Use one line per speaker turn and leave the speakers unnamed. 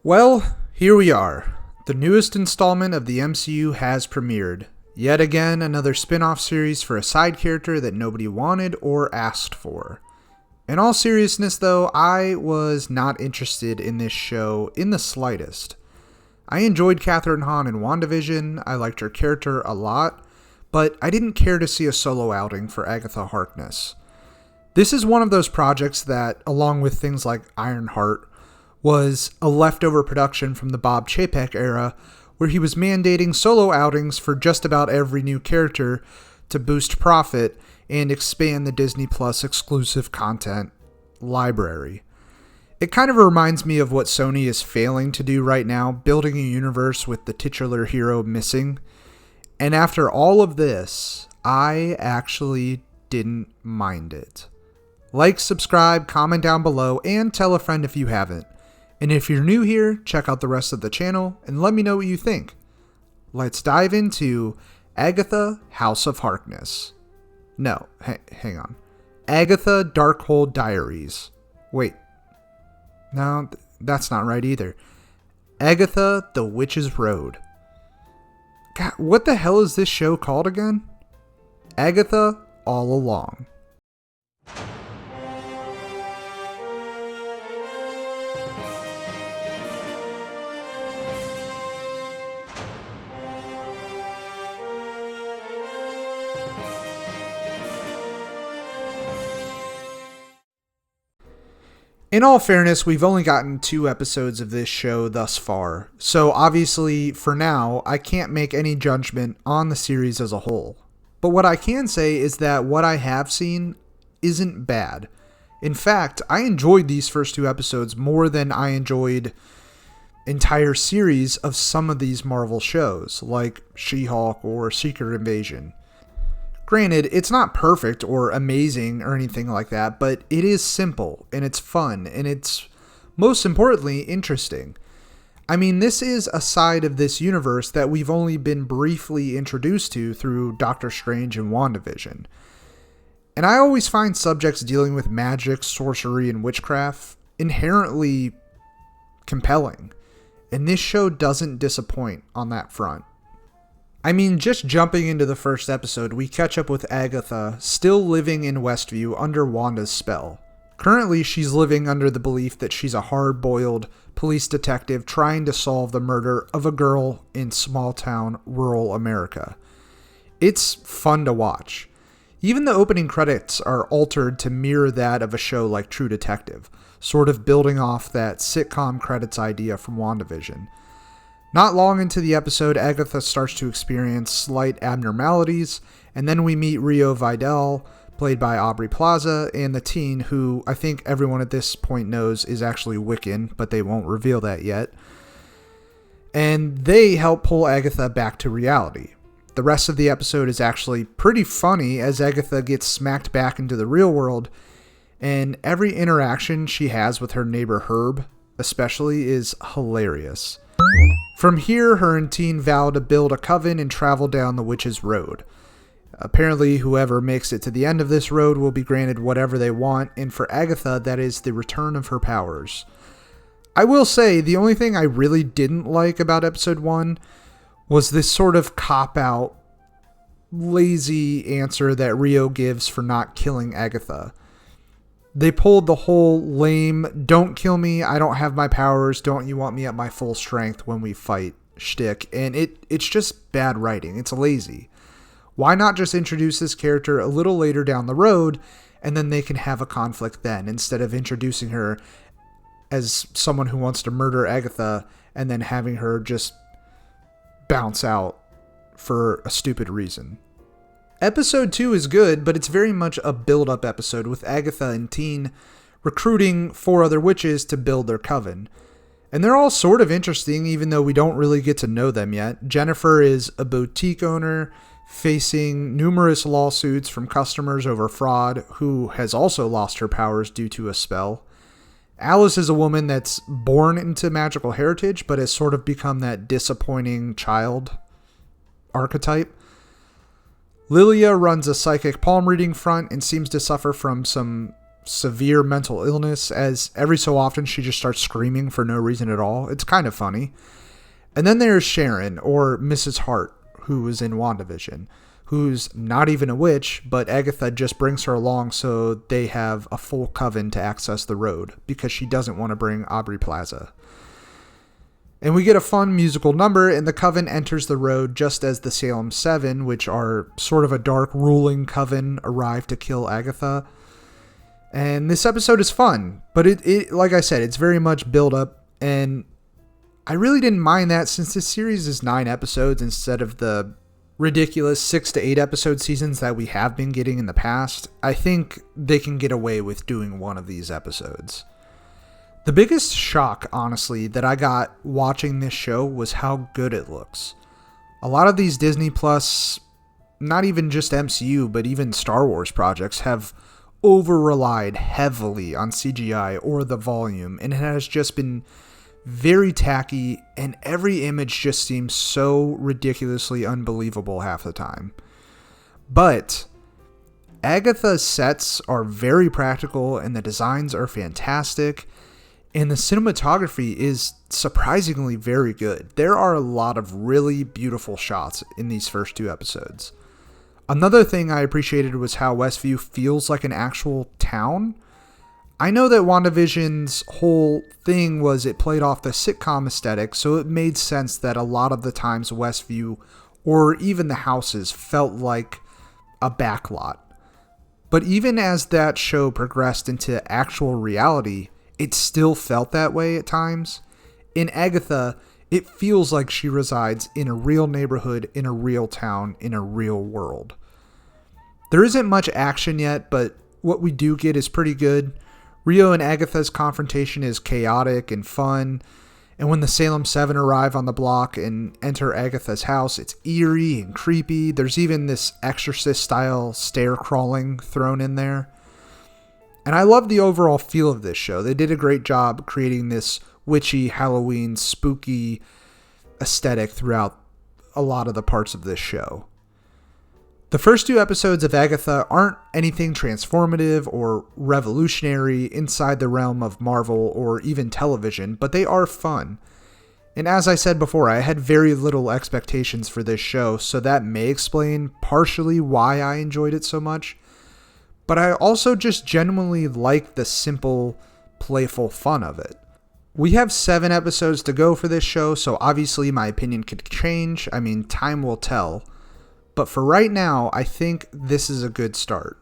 Well, here we are. The newest installment of the MCU has premiered. Yet again, another spin-off series for a side character that nobody wanted or asked for. In all seriousness though, I was not interested in this show in the slightest. I enjoyed Kathryn Hahn in WandaVision, I liked her character a lot, but I didn't care to see a solo outing for Agatha Harkness. This is one of those projects that, along with things like Ironheart, was a leftover production from the Bob Chapek era where he was mandating solo outings for just about every new character to boost profit and expand the disneyplus exclusive content library. It kind of reminds me of what Sony is failing to do right now, building a universe with the titular hero missing. And after all of this, I actually didn't mind it. Like, subscribe, comment down below, and tell a friend if you haven't. And if you're new here, check out the rest of the channel and let me know what you think. Let's dive into Agatha, House of Harkness. No, hang on. Agatha Darkhold Diaries. Wait. No, that's not right either. Agatha The Witch's Road. God, what the hell is this show called again? Agatha All Along. In all fairness, we've only gotten 2 episodes of this show thus far, so obviously, for now, I can't make any judgment on the series as a whole. But what I can say is that what I have seen isn't bad. In fact, I enjoyed these first 2 episodes more than I enjoyed entire series of some of these Marvel shows, like She-Hulk or Secret Invasion. Granted, it's not perfect or amazing or anything like that, but it is simple, and it's fun, and it's, most importantly, interesting. I mean, this is a side of this universe that we've only been briefly introduced to through Doctor Strange and WandaVision. And I always find subjects dealing with magic, sorcery, and witchcraft inherently compelling, and this show doesn't disappoint on that front. I mean, just jumping into the first episode, we catch up with Agatha, still living in Westview under Wanda's spell. Currently, she's living under the belief that she's a hard-boiled police detective trying to solve the murder of a girl in small-town rural America. It's fun to watch. Even the opening credits are altered to mirror that of a show like True Detective, sort of building off that sitcom credits idea from WandaVision. Not long into the episode, Agatha starts to experience slight abnormalities, and then we meet Rio Vidal, played by Aubrey Plaza, and the teen, who I think everyone at this point knows is actually Wiccan, but they won't reveal that yet. And they help pull Agatha back to reality. The rest of the episode is actually pretty funny as Agatha gets smacked back into the real world, and every interaction she has with her neighbor Herb, especially, is hilarious. From here, her and Teen vow to build a coven and travel down the Witch's Road. Apparently, whoever makes it to the end of this road will be granted whatever they want, and for Agatha, that is the return of her powers. I will say, the only thing I really didn't like about episode 1 was this sort of cop-out, lazy answer that Rio gives for not killing Agatha. They pulled the whole lame, don't kill me, I don't have my powers, don't you want me at my full strength when we fight shtick, and it's just bad writing, it's lazy. Why not just introduce this character a little later down the road, and then they can have a conflict then, instead of introducing her as someone who wants to murder Agatha, and then having her just bounce out for a stupid reason. Episode 2 is good, but it's very much a build-up episode with Agatha and Teen recruiting 4 other witches to build their coven. And they're all sort of interesting, even though we don't really get to know them yet. Jennifer is a boutique owner facing numerous lawsuits from customers over fraud, who has also lost her powers due to a spell. Alice is a woman that's born into magical heritage, but has sort of become that disappointing child archetype. Lilia runs a psychic palm reading front and seems to suffer from some severe mental illness, as every so often she just starts screaming for no reason at all. It's kind of funny. And then there's Sharon, or Mrs. Hart, who was in WandaVision, who's not even a witch, but Agatha just brings her along so they have a full coven to access the road, because she doesn't want to bring Aubrey Plaza. And we get a fun musical number, and the coven enters the road just as the Salem 7, which are sort of a dark ruling coven, arrive to kill Agatha. And this episode is fun, but it like I said, it's very much build up, and I really didn't mind that since this series is 9 episodes instead of the ridiculous 6 to 8 episode seasons that we have been getting in the past. I think they can get away with doing one of these episodes. The biggest shock, honestly, that I got watching this show was how good it looks. A lot of these Disney Plus, not even just MCU, but even Star Wars projects have over-relied heavily on CGI or the volume, and it has just been very tacky, and every image just seems so ridiculously unbelievable half the time. But Agatha's sets are very practical, and the designs are fantastic, and the cinematography is surprisingly very good. There are a lot of really beautiful shots in these first 2 episodes. Another thing I appreciated was how Westview feels like an actual town. I know that WandaVision's whole thing was it played off the sitcom aesthetic, so it made sense that a lot of the times Westview, or even the houses, felt like a backlot. But even as that show progressed into actual reality, it still felt that way at times. In Agatha, it feels like she resides in a real neighborhood, in a real town, in a real world. There isn't much action yet, but what we do get is pretty good. Rio and Agatha's confrontation is chaotic and fun, and when the Salem 7 arrive on the block and enter Agatha's house, it's eerie and creepy. There's even this Exorcist-style stair crawling thrown in there. And I love the overall feel of this show. They did a great job creating this witchy, Halloween, spooky aesthetic throughout a lot of the parts of this show. The first 2 episodes of Agatha aren't anything transformative or revolutionary inside the realm of Marvel or even television, but they are fun. And as I said before, I had very little expectations for this show, so that may explain partially why I enjoyed it so much. But I also just genuinely like the simple, playful fun of it. We have 7 episodes to go for this show, so obviously my opinion could change. I mean, time will tell. But for right now, I think this is a good start.